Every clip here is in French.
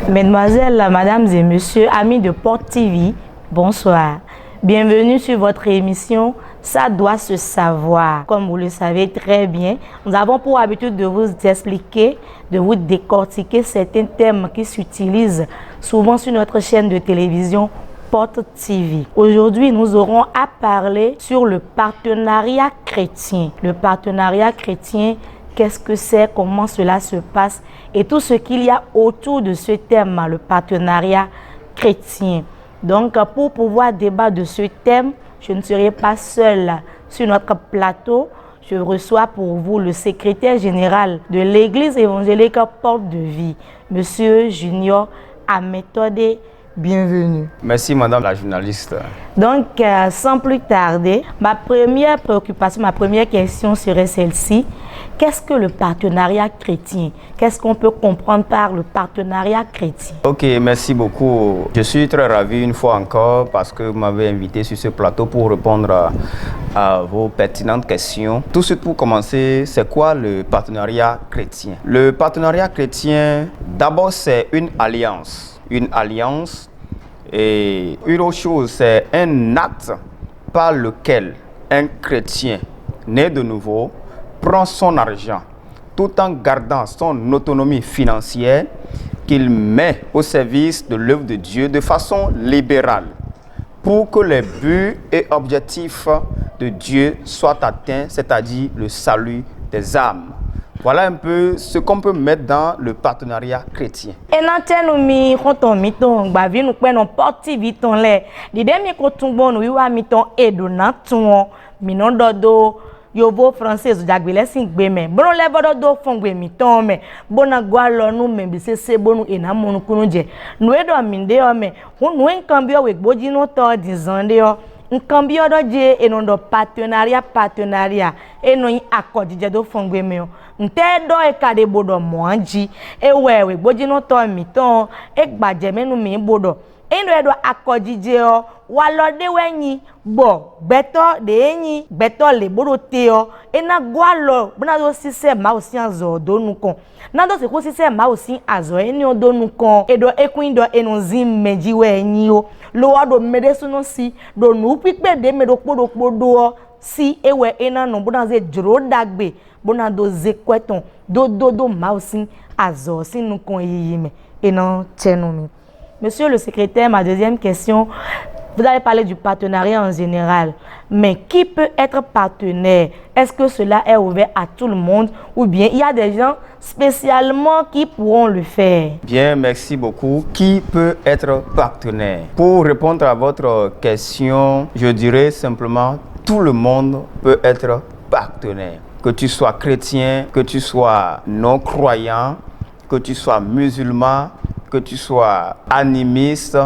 Mesdemoiselles, mesdames et messieurs, amis de Porte TV, bonsoir. Bienvenue sur votre émission Ça doit se savoir. Comme vous le savez très bien, nous avons pour habitude de vous expliquer, de vous décortiquer certains thèmes qui s'utilisent souvent sur notre chaîne de télévision Porte TV. Aujourd'hui, nous aurons à parler sur le partenariat chrétien. Le partenariat chrétien, qu'est-ce que c'est, comment cela se passe et tout ce qu'il y a autour de ce thème, le partenariat chrétien. Donc, pour pouvoir débattre de ce thème, je ne serai pas seule sur notre plateau. Je reçois pour vous le secrétaire général de l'Église évangélique Porte de Vie, Monsieur Junior Ametode. Bienvenue. Merci madame la journaliste. Donc, sans plus tarder, ma première préoccupation, ma première question serait celle-ci. Qu'est-ce que le partenariat chrétien? Qu'est-ce qu'on peut comprendre par le partenariat chrétien? Ok, merci beaucoup. Je suis très ravi une fois encore parce que vous m'avez invité sur ce plateau pour répondre à vos pertinentes questions. Tout de suite pour commencer, c'est quoi le partenariat chrétien? Le partenariat chrétien, d'abord c'est une alliance. Une alliance et une autre chose, c'est un acte par lequel un chrétien né de nouveau prend son argent tout en gardant son autonomie financière qu'il met au service de l'œuvre de Dieu de façon libérale pour que les buts et objectifs de Dieu soient atteints, c'est-à-dire le salut des âmes. Voilà un peu ce qu'on peut mettre dans le partenariat chrétien. Et nous quand nous nous Porte TV ton les didemi ko tumbo no wiwa miton edona ton minon dodo yobo français jagbele sin gbe me bon le bodo do fon gbe miton me bona gwa lo nu me bi sese bonu ena monu kunu je no edo minde o me hunu nkan bi o we gboji no to dizande o nkan bi o do je eno do partenariat eno yin akojije do fon gbe me o nte do e kade bodo moanji e wewe gboji no to miton e gbaje menu mi bodo eno edo akojije o wa lo de wenyi bo gbeto de yin gbeto le bodo te o ena gwa lo bona do sise ma osi azo do nu kon na do se ko sise ma osi azo eni o do nu kon edo ekun do enu zim meji we yin o lo wa do mede suno si do nu pipe de medo podo do si ewe ena no bona ze jro dagbe bona do ze kweton do ma osi azo sinu kon yiyime ena tenu mi. Monsieur le secrétaire, ma deuxième question, vous avez parlé du partenariat en général, mais qui peut être partenaire? Est-ce que cela est ouvert à tout le monde ou bien il y a des gens spécialement qui pourront le faire? Bien, merci beaucoup. Qui peut être partenaire? Pour répondre à votre question, je dirais simplement tout le monde peut être partenaire. Que tu sois chrétien, que tu sois non-croyant, que tu sois musulman, que tu sois animiste,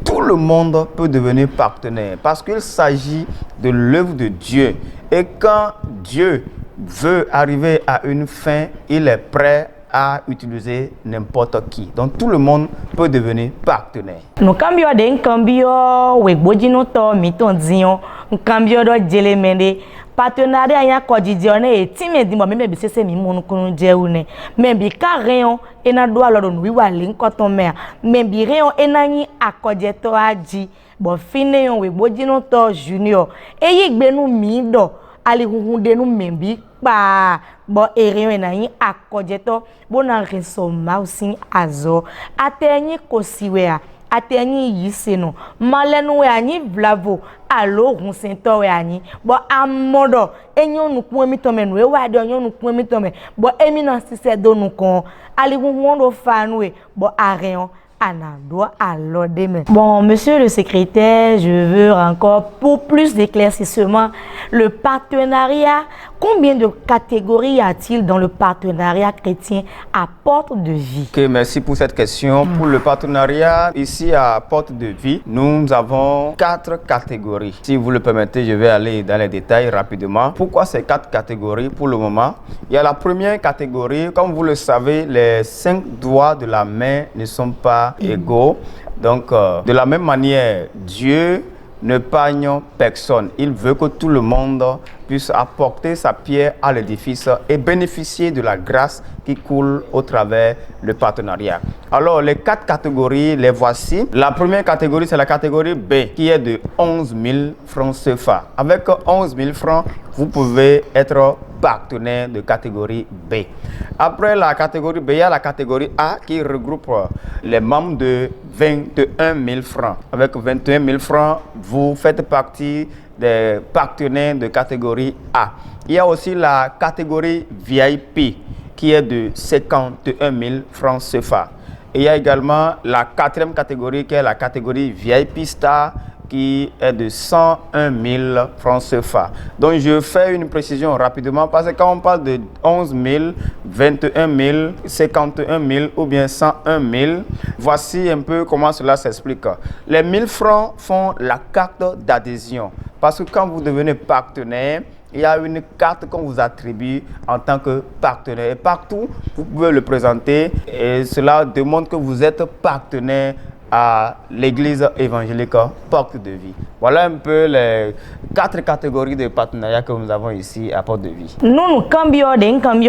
tout le monde peut devenir partenaire parce qu'il s'agit de l'œuvre de Dieu. Et quand Dieu veut arriver à une fin, il est prêt à utiliser n'importe qui. Donc tout le monde peut devenir partenaire. Nous cambions d'un cambio, we bojino to miton dion, nous cambions de jelemende. Partenariat ya kodjidione e time di mo me bi sese mi monu kunu je une me bi ka reon ena do alo no wiwa le nkoton me me bi reon ena yin akodje to aji bo fine yon we bojino to junior eyi gbenu mi do ali hunhun de nu me bi pa bo reon ena yin akodje to bona reso ma osin azo atenyi kosiwe a atenyi yiseno malenu we anyi vlavo alo hun sento we anyi bo amodo enyo nu ku emi to me nu e wa de enyo nu ku emi to me bo emi na sise do nu kon ali hun do fanu we bo areon anado alo de me. Bon, monsieur le secrétaire, je veux encore pour plus d'éclaircissement le partenariat. Combien de catégories y a-t-il dans le partenariat chrétien à Porte de Vie? Ok, merci pour cette question. Pour le partenariat, ici à Porte de Vie, nous avons 4 catégories. Si vous le permettez, je vais aller dans les détails rapidement. Pourquoi ces 4 catégories pour le moment? Il y a la première catégorie, comme vous le savez, les 5 doigts de la main ne sont pas égaux. Donc, de la même manière, Dieu ne pagne personne. Il veut que tout le monde puisse apporter sa pierre à l'édifice et bénéficier de la grâce qui coule au travers le partenariat. Alors, les 4 catégories, les voici. La première catégorie, c'est la catégorie B, qui est de 11 000 francs CFA. Avec 11 000 francs, vous pouvez être partenaire de catégorie B. Après la catégorie B, il y a la catégorie A qui regroupe les membres de 21 000 francs. Avec 21 000 francs, vous faites partie des partenaires de catégorie A. Il y a aussi la catégorie VIP qui est de 51 000 francs CFA. Et il y a également la 4e catégorie qui est la catégorie VIP Star qui est de 101 000 francs CFA. Donc je fais une précision rapidement parce que quand on parle de 11 000, 21 000, 51 000 ou bien 101 000, voici un peu comment cela s'explique. Les 1000 francs font la carte d'adhésion parce que quand vous devenez partenaire, il y a une carte qu'on vous attribue en tant que partenaire. Et partout, vous pouvez le présenter et cela démontre que vous êtes partenaire à l'église évangélique Porte de Vie. Voilà un peu les 4 catégories de partenariat que nous avons ici à Porte de Vie. Nous cambio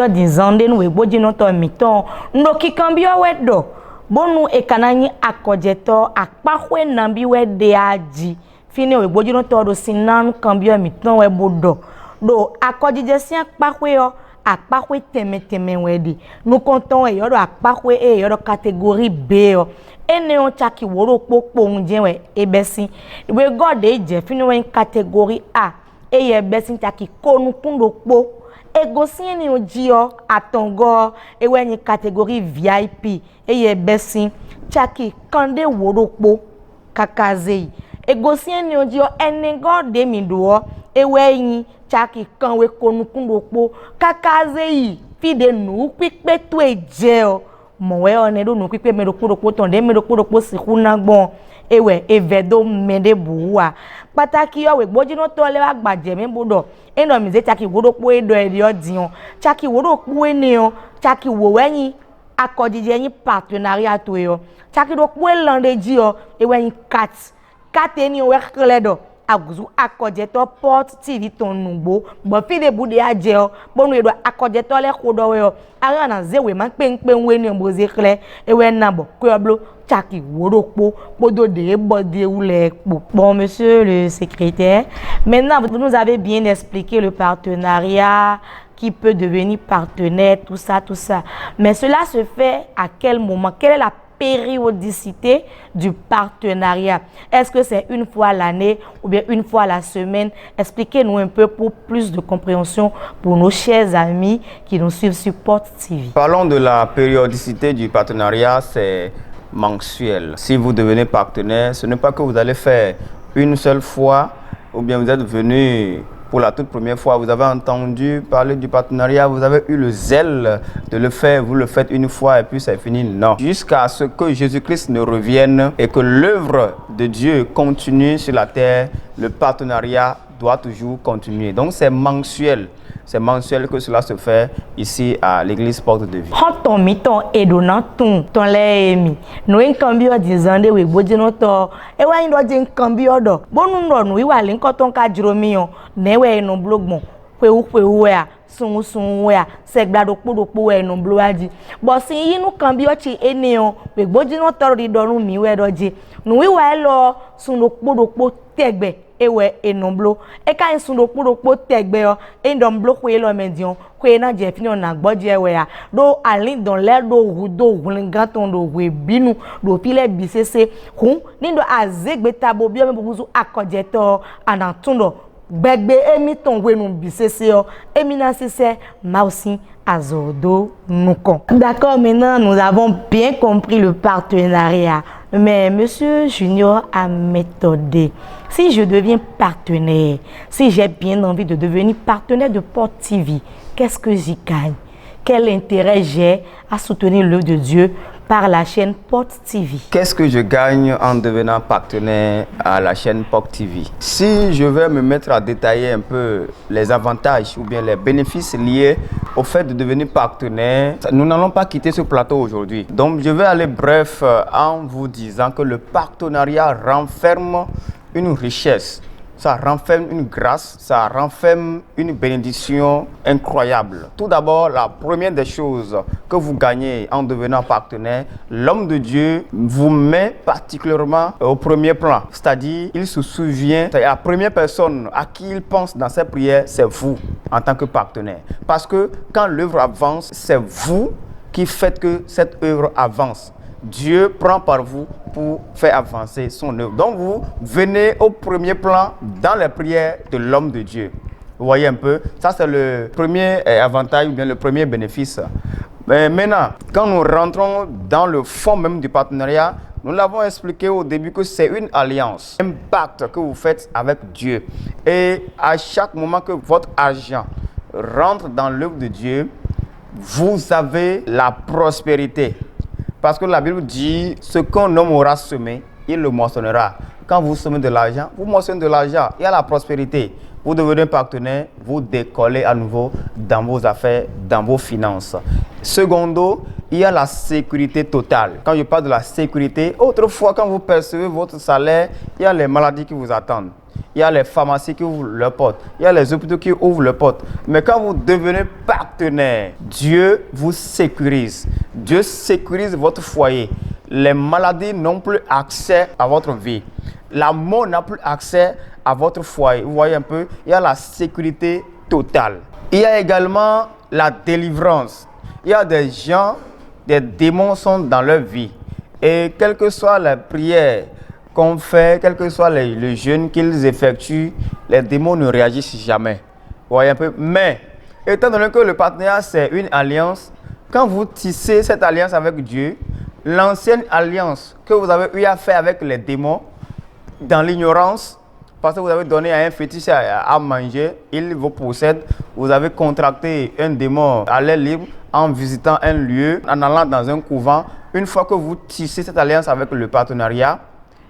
dizande nous eboji no to miton ndo ki cambio wedo bonu e kanani akojeto akpahwe nambi we de aji fini we eboji no to do sinan cambio miton we bodo do akojije si akpahwe yo akpahwe teme wedi nous comptons e yodo akpahwe e yodo catégorie B yo ene on chaki woro popo unje we ebesi we god e je fini we catégorie A e ye besi chaki konu kundo po egosi ni ojio atongo ewe ni catégorie VIP e ye besi chaki kande woro po kakazei egosi ni ojio ene god de mi do ewe yin chaki kanwe konu kundo po kakazei fide nu pipe to eje o mowe one do nu pipe merokuropo tonde merokuropo sikunagbon ewe evedo mede buwa pataki yo we gboji no to le wa gbaje mi budo eno mi ze chaki wodopo edo eri odion chaki wodopo enion chaki woweyin akojije yin partenariat to yo chaki do po elandeji yo ewe yin cat eni we kledo aguzu akojeto Port TV ton nugbo bo fi de bude aje o bonu edo akojeto le kodo we o ara na zewe ma penpen we ni mboze kle ewe nabo ko oblo chaki worokpo podo de bode ule bon monsieur le secrétaire, maintenant vous nous avez bien expliqué le partenariat qui peut devenir partenaire, tout ça mais cela se fait à quel moment? Quelle est la périodicité du partenariat? Est-ce que c'est une fois l'année ou bien une fois la semaine? Expliquez-nous un peu pour plus de compréhension pour nos chers amis qui nous suivent sur Porte TV. Parlons de la périodicité du partenariat, c'est mensuel. Si vous devenez partenaire, ce n'est pas que vous allez faire une seule fois ou bien vous êtes venu pour la toute première fois, vous avez entendu parler du partenariat, vous avez eu le zèle de le faire, vous le faites une fois et puis c'est fini. Non. Jusqu'à ce que Jésus-Christ ne revienne et que l'œuvre de Dieu continue sur la terre, le partenariat doit toujours continuer. Donc c'est mensuel. C'est mensuel que cela se fait ici à l'église Porte de Vie. Ton miton et donnant ton lemi. Nous en cambio disant we bodino to e wa ndo je cambio do. Bonu ndo nu wa lin ko ton ka jiromio ne we no blog mo. Kwe a sun we a segbado podopo we no bloaji. But sin yi nu cambio chi enion we bodino to ri dorun mi we doje. Nu wi wa lo sun do podopo tegbe ewe enomblo e ka nsundo kpodokpo tegbe yo endomblo kwe lo medion kwe na je fini ona gboje ewe ya do alin don le do rudo hungaton do we binu do pile bisese hun nindo azegbe tabo bi o me buzu akojeto anatundo gbegbe emi ton we nu bisese yo emi na sese mausi azodo nukon. D'accord, maintenant nous avons bien compris le partenariat. Mais monsieur Junior a méthodé. Si je deviens partenaire, si j'ai bien envie de devenir partenaire de Porte TV, qu'est-ce que j'y gagne? Quel intérêt j'ai à soutenir l'œuvre de Dieu par la chaîne Porte TV? Qu'est-ce que je gagne en devenant partenaire à la chaîne Porte TV? Si je vais me mettre à détailler un peu les avantages ou bien les bénéfices liés au fait de devenir partenaire, nous n'allons pas quitter ce plateau aujourd'hui. Donc je vais aller bref en vous disant que le partenariat renferme une richesse ça renferme une grâce, ça renferme une bénédiction incroyable. Tout d'abord, la première des choses que vous gagnez en devenant partenaire, l'homme de Dieu vous met particulièrement au premier plan. C'est-à-dire, il se souvient, la première personne à qui il pense dans ses prières, c'est vous en tant que partenaire. Parce que quand l'œuvre avance, c'est vous qui faites que cette œuvre avance. Dieu prend par vous pour faire avancer son œuvre. Donc vous venez au premier plan dans les prières de l'homme de Dieu. Vous voyez un peu, ça c'est le premier avantage ou bien le premier bénéfice. Mais maintenant, quand nous rentrons dans le fond même du partenariat, nous l'avons expliqué au début que c'est une alliance, un pacte que vous faites avec Dieu. Et à chaque moment que votre argent rentre dans l'œuvre de Dieu, vous avez la prospérité. Parce que la Bible dit, ce qu'un homme aura semé, il le moissonnera. Quand vous semez de l'argent, vous moissonnez de l'argent. Il y a la prospérité. Vous devenez partenaire, vous décollez à nouveau dans vos affaires, dans vos finances. Secondo, il y a la sécurité totale. Quand je parle de la sécurité, autrefois, quand vous percevez votre salaire, il y a les maladies qui vous attendent. Il y a les pharmacies qui ouvrent leurs portes. Il y a les hôpitaux qui ouvrent leurs portes. Mais quand vous devenez partenaire, Dieu vous sécurise. Dieu sécurise votre foyer. Les maladies n'ont plus accès à votre vie. La mort n'a plus accès à votre foyer. Vous voyez un peu, il y a la sécurité totale. Il y a également la délivrance. Il y a des gens, des démons sont dans leur vie. Et quelle que soit la prière qu'on fait, quel que soit le jeûne qu'ils effectuent, les démons ne réagissent jamais. Vous voyez un peu. Mais, étant donné que le partenariat, c'est une alliance, quand vous tissez cette alliance avec Dieu, l'ancienne alliance que vous avez eu à faire avec les démons, dans l'ignorance, parce que vous avez donné à un fétiche à manger, il vous possède, vous avez contracté un démon à l'air libre en visitant un lieu, en allant dans un couvent. Une fois que vous tissez cette alliance avec le partenariat,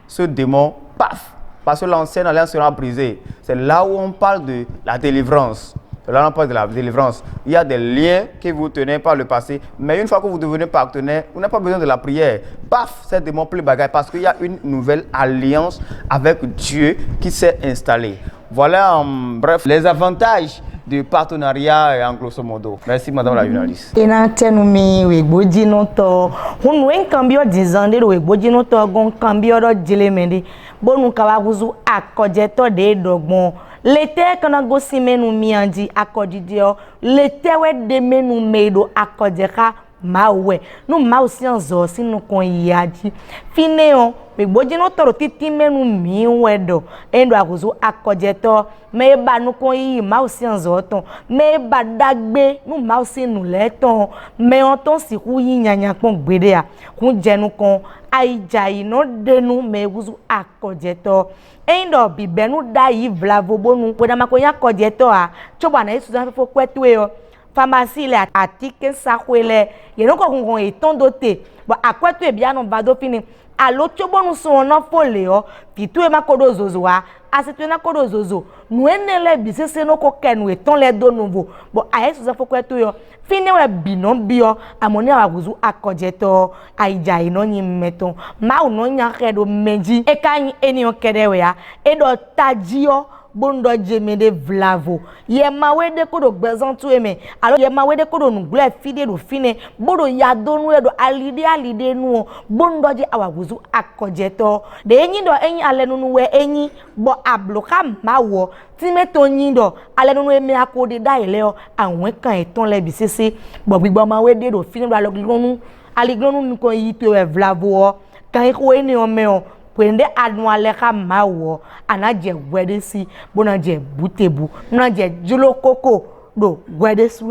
ce démon, paf, parce que l'ancienne alliance sera brisée. C'est là où on parle de la délivrance. Là, on parle de la délivrance. Il y a des liens que vous tenez par le passé, mais une fois que vous devenez partenaire, vous n'avez pas besoin de la prière. Paf, c'est démon plus bagaille parce qu'il y a une nouvelle alliance avec Dieu qui s'est installée. Voilà en bref les avantages du partenariat en grosso modo. Merci madame la journaliste. Ena tenumi we gboji no to hunu wen kambio dizande we gboji no to gon kambio do jilemendi bonu kawaguzu akojeto de dogbon lete kana go simenu mianji akodidio lete we de menu medo akodeka mawe no mausi anzo sinu kon yaji fineon we gboji no toro titi menu mi wedo endo aguzu akojeto me ba nu kon yi mausi anzo ton me ba dagbe nu mausi nu leton me on ton si ku yi nyanya pon gbede a kun jenu kon aijai no denu me guzu akojeto endo bi benu dai vlavo bonu we da makonya akojeto a choba na yesu zan fo kwetwe o pharmacie le atike sakwele ye no ko gun eton dote bo akweto e bia no vado fini alo chobo nu so na fole o fitu e makodo zozo wa asitu na kodo zozo nu enele bisese no ko kenu eton le do nouveau bo ayesu za fokweto yo fini we bino bio amoni awaguzu akojeto aija ino nyi meton ma uno nya kedo meji e kan eni o kedewe ya edo tajio bondo jemede vlavo ye mawede kodo gbezantu eme alo ye mawede kodo nugle fide do fine bodo ya donu edo alide nu bondo je awaguzu akojeto de enyi do enyi alenunu we enyi bo abloka mawo timeto nyi do alenunu eme akode da ile o awon kan eton le bisese bo gbigbo mawede do fine do aliglonu nko yi to e vlavo kan ko eni o me o Pwende adwale ka mawo anaje wedesi bonaje butebu naje julo koko do wedesi.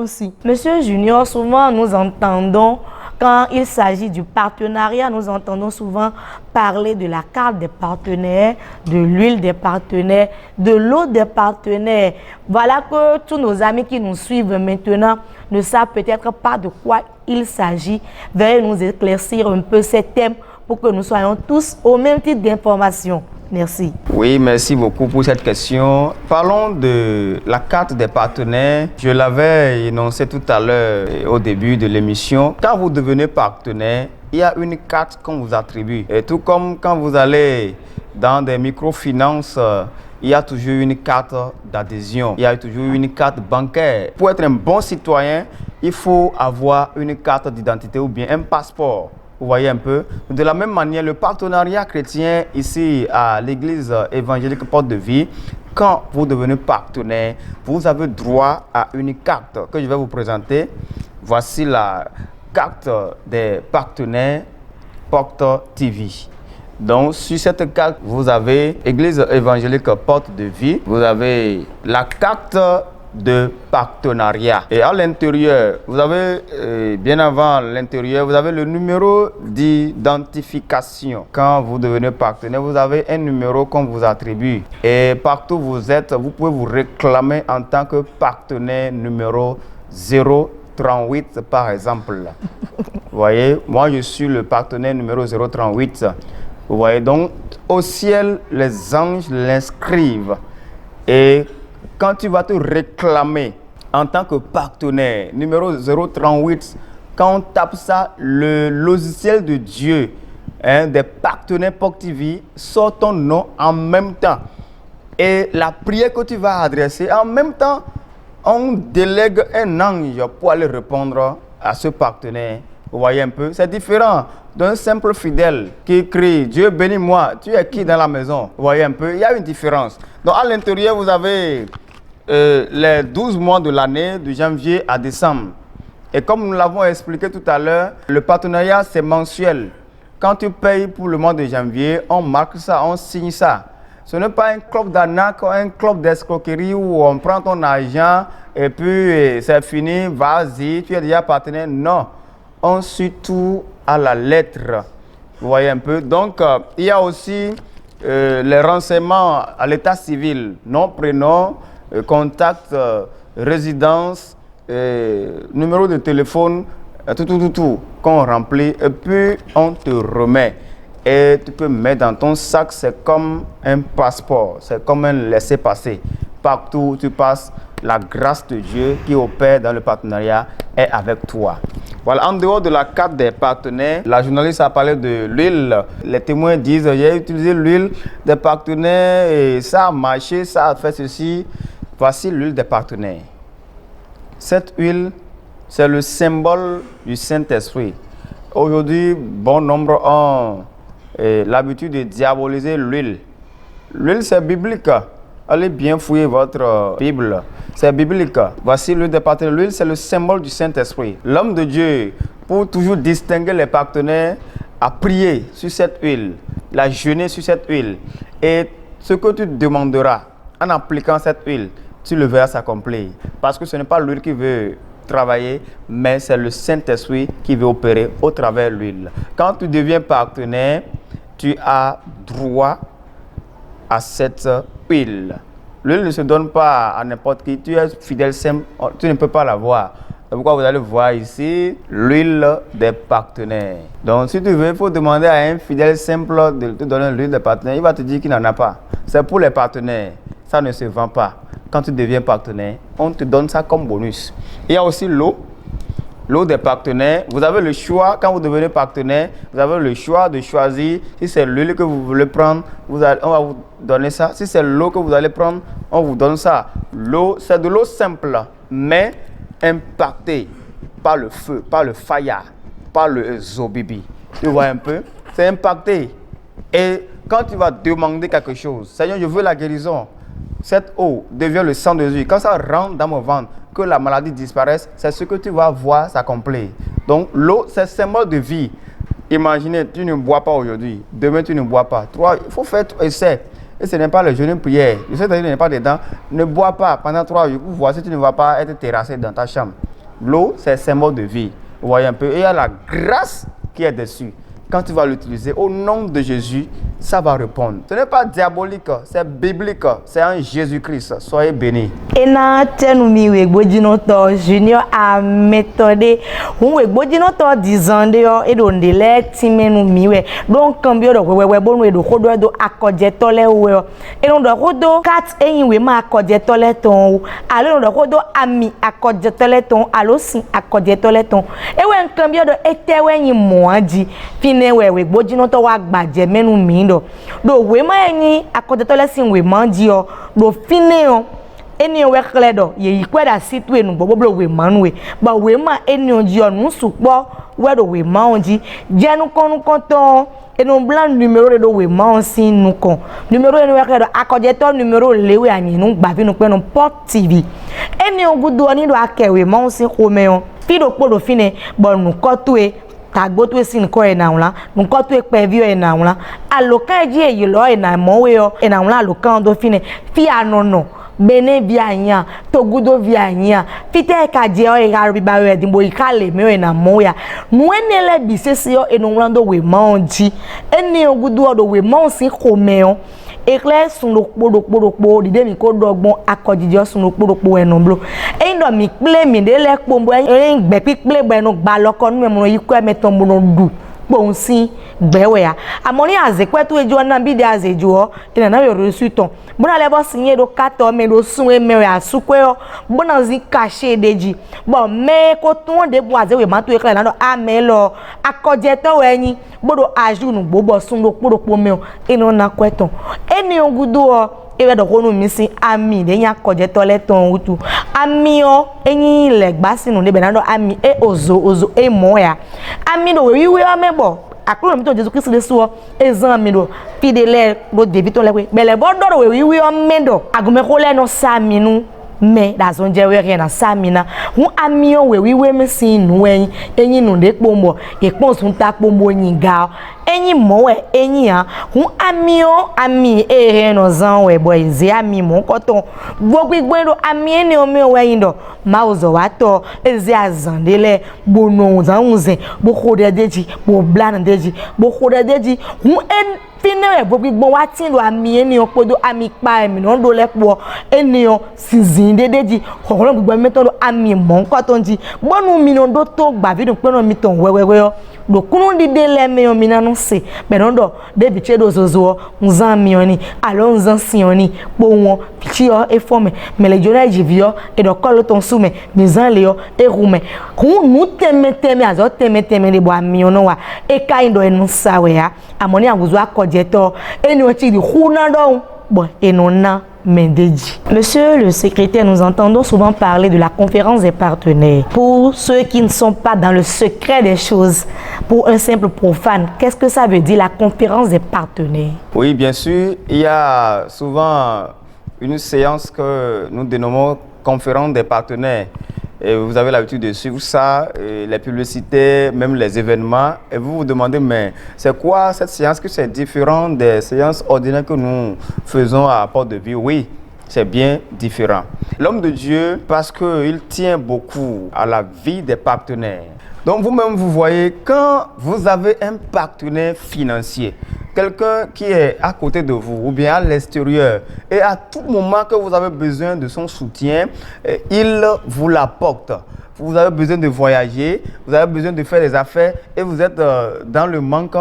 Monsieur Junior, souvent nous entendons quand il s'agit du partenariat, nous entendons souvent parler de la carte des partenaires, de l'huile des partenaires, de l'eau des partenaires. Voilà que tous nos amis qui nous suivent maintenant ne savent peut-être pas de quoi il s'agit. Veuillez nous éclaircir un peu ces thèmes pour que nous soyons tous au même titre d'information. Merci. Oui, merci beaucoup pour cette question. Parlons de la carte des partenaires. Je l'avais énoncé tout à l'heure au début de l'émission. Quand vous devenez partenaire, il y a une carte qu'on vous attribue. Et tout comme quand vous allez dans des microfinances, il y a toujours une carte d'adhésion, il y a toujours une carte bancaire. Pour être un bon citoyen, il faut avoir une carte d'identité ou bien un passeport. Vous voyez un peu. De la même manière, le partenariat chrétien ici à l'église évangélique Porte de Vie, quand vous devenez partenaire, vous avez droit à une carte que je vais vous présenter. Voici la carte des partenaires Porte TV. Donc, sur cette carte, vous avez Église évangélique Porte de Vie. Vous avez la carte de partenariat. Et à l'intérieur, vous avez, bien avant l'intérieur, vous avez le numéro d'identification. Quand vous devenez partenaire, vous avez un numéro qu'on vous attribue. Et partout où vous êtes, vous pouvez vous réclamer en tant que partenaire numéro 038, par exemple. Vous voyez, moi je suis le partenaire numéro 038. Vous voyez, donc au ciel, les anges l'inscrivent. Et quand tu vas te réclamer en tant que partenaire numéro 038, quand on tape ça, le logiciel de Dieu, des partenaires Porte TV, sort ton nom en même temps. Et la prière que tu vas adresser, en même temps, on délègue un ange pour aller répondre à ce partenaire. Vous voyez un peu, c'est différent d'un simple fidèle qui crie « Dieu bénis-moi, tu es qui dans la maison ?» Vous voyez un peu, il y a une différence. Donc à l'intérieur, vous avez les 12 mois de l'année, de janvier à décembre. Et comme nous l'avons expliqué tout à l'heure, le partenariat, c'est mensuel. Quand tu payes pour le mois de janvier, on marque ça, on signe ça. Ce n'est pas un club d'arnaque, un club d'escroquerie où on prend ton argent et puis c'est fini, vas-y, tu es déjà partenaire. Non. On suit tout à la lettre. Vous voyez un peu. Donc, il y a aussi les renseignements à l'état civil. Nom, prénom, contact, résidence, numéro de téléphone, tout qu'on remplit. Et puis, on te remet. Et tu peux mettre dans ton sac, c'est comme un passeport. C'est comme un laissez-passer. Partout où tu passes, la grâce de Dieu qui opère dans le partenariat est avec toi. Voilà, en dehors de la carte des partenaires, la journaliste a parlé de l'huile. Les témoins disent, j'ai utilisé l'huile des partenaires et ça a marché, ça a fait ceci. Voici l'huile des partenaires. Cette huile, c'est le symbole du Saint-Esprit. Aujourd'hui, bon nombre ont l'habitude de diaboliser l'huile. L'huile, c'est biblique. Allez bien fouiller votre Bible. C'est biblique. Voici l'huile des partenaires. L'huile, c'est le symbole du Saint-Esprit. L'homme de Dieu, pour toujours distinguer les partenaires, a prié sur cette huile, l'a jeûné sur cette huile. Et ce que tu demanderas en appliquant cette huile, tu le verras s'accomplir. Parce que ce n'est pas l'huile qui veut travailler, mais c'est le Saint-Esprit qui veut opérer au travers de l'huile. Quand tu deviens partenaire, tu as droit à cette huile. L'huile ne se donne pas à n'importe qui. Tu es fidèle simple, tu ne peux pas l'avoir. C'est pourquoi vous allez voir ici l'huile des partenaires. Donc si tu veux, il faut demander à un fidèle simple de te donner l'huile des partenaires. Il va te dire qu'il n'en a pas. C'est pour les partenaires. Ça ne se vend pas. Quand tu deviens partenaire, on te donne ça comme bonus. Il y a aussi l'eau. L'eau des partenaires, vous avez le choix, quand vous devenez partenaire, vous avez le choix de choisir si c'est l'huile que vous voulez prendre, on va vous donner ça. Si c'est l'eau que vous allez prendre, on vous donne ça. L'eau, c'est de l'eau simple, mais impactée par le feu, par le fire, par le zobibi. Tu vois un peu? C'est impacté. Et quand tu vas demander quelque chose, Seigneur, je veux la guérison, cette eau devient le sang de Jésus. Quand ça rentre dans mon ventre, que la maladie disparaisse, c'est ce que tu vas voir s'accomplir. Donc l'eau, c'est un symbole de vie. Imaginez, tu ne bois pas aujourd'hui, demain tu ne bois pas. Il faut faire essai. Et ce n'est pas le jeûne prière. Je sais que tu n'es pas dedans. Ne bois pas pendant 3 jours pour voir si tu ne vas pas être terrassé dans ta chambre. L'eau, c'est un symbole de vie. Vous voyez un peu. Et il y a la grâce qui est dessus. Quand tu vas l'utiliser au nom de Jésus, ça va répondre. Ce n'est pas diabolique, c'est biblique, c'est en Jésus-Christ. Soyez bénis. Ena tenumi we gbojinoto junior a méthode we gbojinoto dizande yo edonde le timenu miwe don kambio do wewe bonu edo kodo do akoje tole we eno do kodo kat eyin we ma akoje tole ton alo do kodo ami akoje tole ton alo sin akoje tole ton ewe nkambio do etewe yin moaji fine we gbojinoto wa gbaje menu mi do we ma eni akojeto lesin we ma ji o do fine o eni we kle do ye yikweda situ enu gbogbo we ma nu we ba we ma eni oji o nu supo we do we ma onji jenu konu konton enu blanc numéro de we ma on sin nu kon numéro enu we kle do akojeto numéro lewe ani nu gba vinu pe no Port TV eni ogudo ni do akewe ma on sin ko me on fido podo fine bo nu kotwe tagbo to sin ko e na wla nu ko to pe vi e na wla alokan ji eyi lo e na mowe o e na wla alokan do fine fi anono bene bi anya to gudo bi anya fite ka je o e ga bi ba we din bo ikale me e na moya nu enele bi sesi o e no wla do we ma onji eni ogudo do we ma on sin ko me o ekle sun lo podo dide mi ko dogbon akojije sun lo podo enu blo endo mi ple mi de le pombo en gbe piple gbe nu gba loko nu me yiku emeton mo no du pohun si gbewe ya amoni azekwe to ejo na bi de azejo o ina na yoro suiton bona le bo sinye do kato me do sun e me asukwe o bona zi cache deji bo me ko tun de bo azewe ma to ekle na do amelo akoje to eyin bodo ajunu gbogbo sun lo podo me o ina na kweton eni ogudo o ewe do konu mi sin ami de yan koje to le ton utu ami o eyin le gba sinu de be na do ami e ozo e mo ya ami do wiwe o mebo akuro mi to Jesu Christ le so ezan mi do fidele do debi to le pe bele bo do wiwe o medo agume ko le no saminu me da so je we re na samina hu ami o wiwe mi sin nu eyin nu de pombo e pon sun ta pombo yin ga eyin mo eyin han hu ami o ami e no zan we boy ze ami mo ko ton gbogbo do ami eni o mi o eyin do ma ozo wa to eze azan dele bo no zan unze bo khode deji bo blan deji bo khode deji hu en fine gbogbo wa tin do ami eni o podo ami pa emi no do lepo eni o sizin dedeji kokoro gbogbo meto do ami mo ko ton ji bonu mi no do to gba vidun pe no mi ton wewewe o do kunu dide le me o mi nanu se be no do de bi chedo zozo nzan mi oni alo nzan sin oni po won fi o e fo me le jona jivio e do ko lo ton su me mi zan le o e rume kun nu teme azo teme le bo ami ono wa e kai ndo enu sawe ya amoni aguzo akojeto eni o ti di khuna do bo enona Mendeji. Monsieur le secrétaire, nous entendons souvent parler de la conférence des partenaires. Pour ceux qui ne sont pas dans le secret des choses, pour un simple profane, qu'est-ce que ça veut dire la conférence des partenaires? Oui, bien sûr, il y a souvent une séance que nous dénommons conférence des partenaires. Et vous avez l'habitude de suivre ça, les publicités, même les événements, et vous vous demandez, mais c'est quoi cette séance que c'est différent des séances ordinaires que nous faisons à Port-de-Vie? Oui, c'est bien différent. L'homme de Dieu, parce qu'il tient beaucoup à la vie des partenaires. Donc vous-même, vous voyez, quand vous avez un partenaire financier, quelqu'un qui est à côté de vous ou bien à l'extérieur et à tout moment que vous avez besoin de son soutien, il vous l'apporte. Vous avez besoin de voyager, vous avez besoin de faire des affaires et vous êtes dans le manque,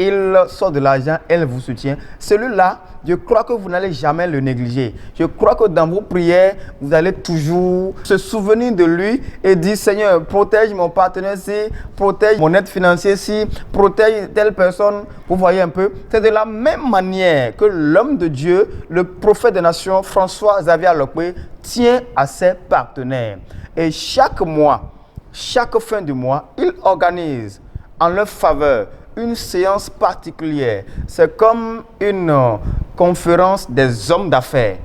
il sort de l'argent, elle vous soutient. Celui-là, je crois que vous n'allez jamais le négliger. Je crois que dans vos prières, vous allez toujours se souvenir de lui et dire, Seigneur, protège mon partenaire ci, protège mon aide financière ci, protège telle personne. Vous voyez un peu, c'est de la même manière que l'homme de Dieu, le prophète des nations, François Xavier Alokwe, tient à ses partenaires. Et chaque mois, chaque fin du mois, il organise en leur faveur une séance particulière. C'est comme une conférence des hommes d'affaires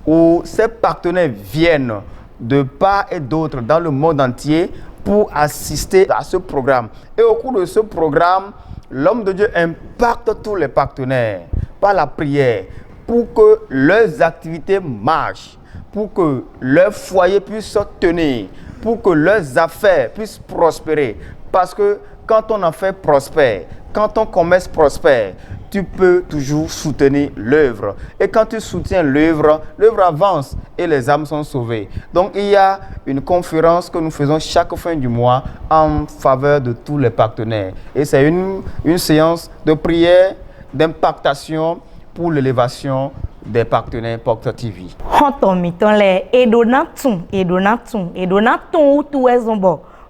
où ces partenaires viennent de part et d'autre dans le monde entier pour assister à ce programme. Et au cours de ce programme, l'homme de Dieu impacte tous les partenaires par la prière pour que leurs activités marchent, pour que leur foyer puisse tenir, pour que leurs affaires puissent prospérer. Parce que quand ton affaire prospère, quand ton commerce prospère, tu peux toujours soutenir l'œuvre. Et quand tu soutiens l'œuvre, l'œuvre avance et les âmes sont sauvées. Donc il y a une conférence que nous faisons chaque fin du mois en faveur de tous les partenaires. Et c'est une séance de prière, d'impactation pour l'élévation des partenaires Port TV.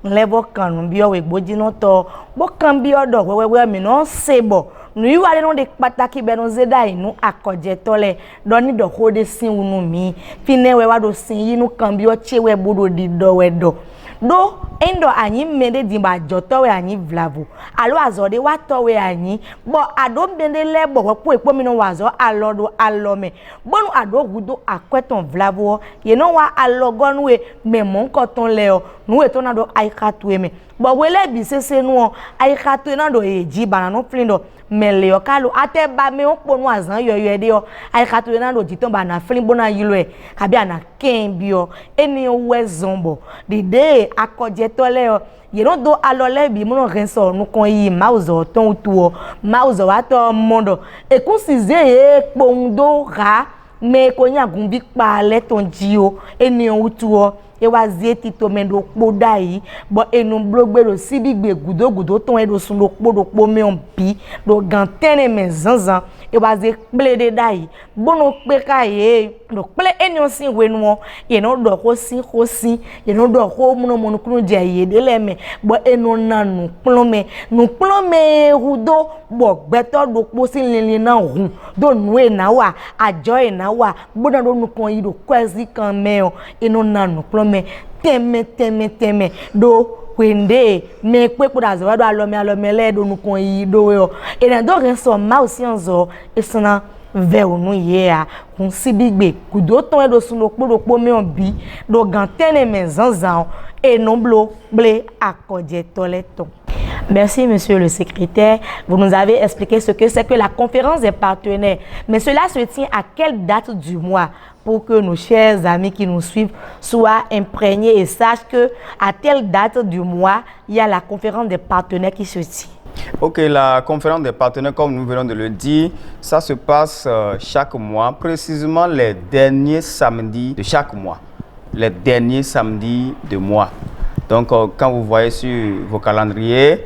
Level kan bi o we gboji no to bo kan bi odo wewe mi no sebo nous y aller non de pataki ben nous zedai nous akodje tole doni do hode sin unu mi fine we wa do sin yi nu kambio chewe bodo di do we do endo anyi mende dimba joto we anyi vlavo alo azode wa to we anyi bo ado bende le bo po epo mi no wazo alodo alome bonu ado gudo akweton vlavo ye no wa alogon we memon koton le o nu e to na do aikatu me bo we le bi sese nu aikatu na do eji bana no flindo mele o kalu ate ba me o ponu azan yoyo ede o aikatu na do jiton bana flin bona yilo e kabi ana kembi o eni we zombo dide akoje tole o ye no do alole bi mo no renso nu kon yi mauzo ton tu o mauzo wa to mondo e kunsize e pondo ra me ko nyagun bi pa le ton ji o eni o tu o e wa zeti to mendo poda yi bo enu blogbero sibigbe gudo ton e do sun do po me on bi do gantene me zanzan e wa ze plede dai bono pe ka ye do ple eni on sin we nu ye no do ko sin ye no do ko mono kunu je ye de le me bo enu na nu plome rudo bo gbeto do po sin lele na hun do nu e na wa ajo e na wa bono do nu kon yi do kwezi kan me o enu na nu plome teme do wende me pe po da zo do alome le do nu kon yi do yo e do ren so ma osi anzo esana ve onu ye a kun sibigbe kudo ton e do sun lo me on bi do gantene me zanzan et non blo blé akodje toleton. Merci, monsieur le secrétaire. Vous nous avez expliqué ce que c'est que la conférence des partenaires. Mais cela se tient à quelle date du mois pour que nos chers amis qui nous suivent soient imprégnés et sachent que à telle date du mois, il y a la conférence des partenaires qui se tient. Ok, la conférence des partenaires, comme nous venons de le dire, ça se passe chaque mois, précisément les derniers samedis de chaque mois. Les derniers samedis de mois. Donc, quand vous voyez sur vos calendriers,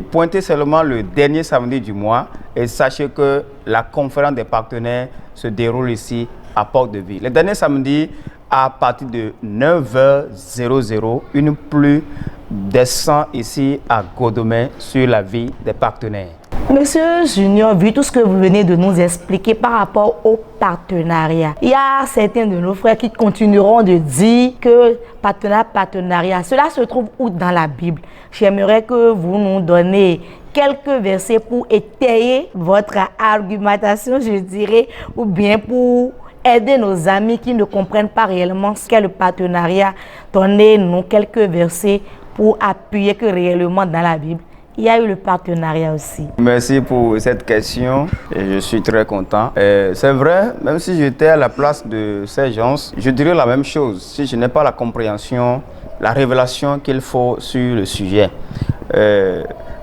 pointez seulement le dernier samedi du mois et sachez que la conférence des partenaires se déroule ici à Port-de-Ville. Le dernier samedi, à partir de 9h00, une pluie descend ici à Godomé sur la vie des partenaires. Monsieur Junior, vu tout ce que vous venez de nous expliquer par rapport au partenariat, il y a certains de nos frères qui continueront de dire que partenariat, cela se trouve où dans la Bible? J'aimerais que vous nous donniez quelques versets pour étayer votre argumentation, je dirais, ou bien pour aider nos amis qui ne comprennent pas réellement ce qu'est le partenariat. Donnez-nous quelques versets pour appuyer que réellement dans la Bible, il y a eu le partenariat aussi. Merci pour cette question et je suis très content. C'est vrai, même si j'étais à la place de ces gens, je dirais la même chose si je n'ai pas la compréhension, la révélation qu'il faut sur le sujet.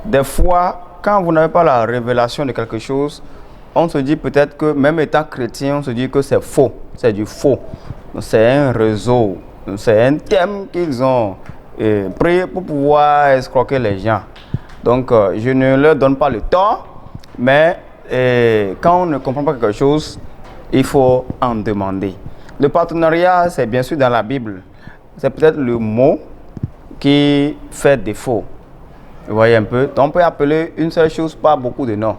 Des fois, quand vous n'avez pas la révélation de quelque chose, on se dit peut-être que même étant chrétien, on se dit que c'est faux, c'est du faux. C'est un réseau, c'est un thème qu'ils ont pris pour pouvoir escroquer les gens. Donc, je ne leur donne pas le tort, mais quand on ne comprend pas quelque chose, il faut en demander. Le partenariat, c'est bien sûr dans la Bible. C'est peut-être le mot qui fait défaut. Vous voyez un peu? On peut appeler une seule chose par beaucoup de noms.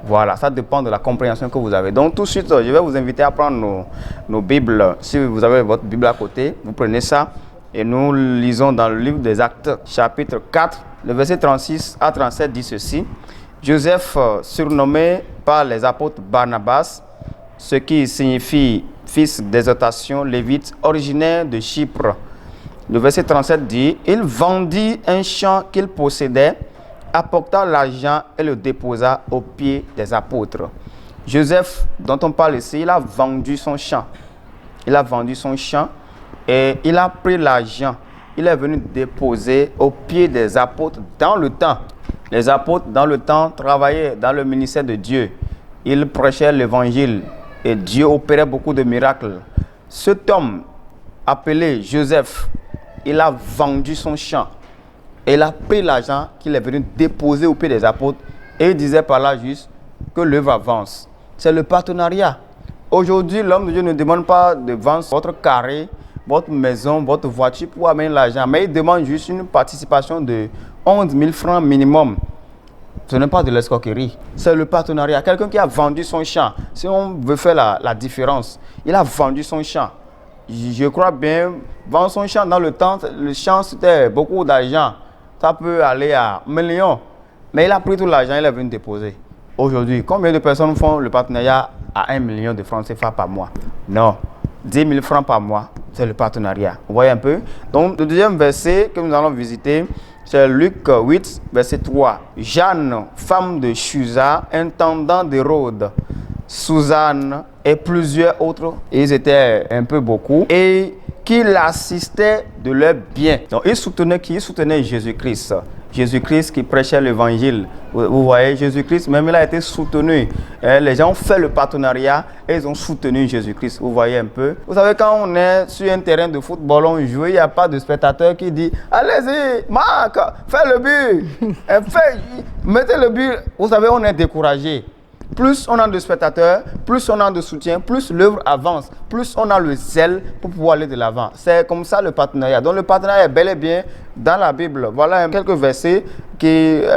Voilà, ça dépend de la compréhension que vous avez. Donc, tout de suite, je vais vous inviter à prendre nos Bibles. Si vous avez votre Bible à côté, vous prenez ça et nous lisons dans le livre des Actes, chapitre 4. Le verset 36 à 37 dit ceci. Joseph, surnommé par les apôtres Barnabas, ce qui signifie fils d'exhortation, lévite, originaire de Chypre. Le verset 37 dit, il vendit un champ qu'il possédait, apporta l'argent et le déposa aux pieds des apôtres. Joseph, dont on parle ici, il a vendu son champ. Il a vendu son champ et il a pris l'argent. Il est venu déposer aux pieds des apôtres dans le temps. Les apôtres, dans le temps, travaillaient dans le ministère de Dieu. Ils prêchaient l'évangile et Dieu opérait beaucoup de miracles. Cet homme, appelé Joseph, il a vendu son champ. Et il a pris l'argent qu'il est venu déposer aux pieds des apôtres. Et il disait par là juste que l'œuvre avance. C'est le partenariat. Aujourd'hui, l'homme de Dieu ne demande pas de vendre votre carré, votre maison, votre voiture pour amener l'argent. Mais il demande juste une participation de 11 000 francs minimum. Ce n'est pas de l'escroquerie, c'est le partenariat. Quelqu'un qui a vendu son champ, si on veut faire la différence, il a vendu son champ. Je crois bien, vendre son champ dans le temps, le champ c'était beaucoup d'argent. Ça peut aller à 1 million. Mais il a pris tout l'argent, il est venu déposer. Aujourd'hui, combien de personnes font le partenariat à 1 million de francs CFA par mois? Non. 10 000 francs par mois, c'est le partenariat. Vous voyez un peu? Donc, le deuxième verset que nous allons visiter, c'est Luc 8, verset 3. Jeanne, femme de Chuza, intendant d'Hérode, Suzanne et plusieurs autres, ils étaient un peu beaucoup, et qui l'assistaient de leurs biens. Donc, ils soutenaient qui? Ils soutenaient Jésus-Christ. Jésus-Christ qui prêchait l'évangile. Vous voyez, Jésus-Christ, même il a été soutenu. Les gens ont fait le partenariat et ils ont soutenu Jésus-Christ. Vous voyez un peu. Vous savez, quand on est sur un terrain de football, on joue, il n'y a pas de spectateur qui dit « Allez-y, Marc, fais le but, mettez le but ». Vous savez, on est découragé. Plus on a de spectateurs, plus on a de soutien, plus l'œuvre avance, plus on a le zèle pour pouvoir aller de l'avant. C'est comme ça le partenariat. Donc le partenariat est bel et bien dans la Bible. Voilà quelques versets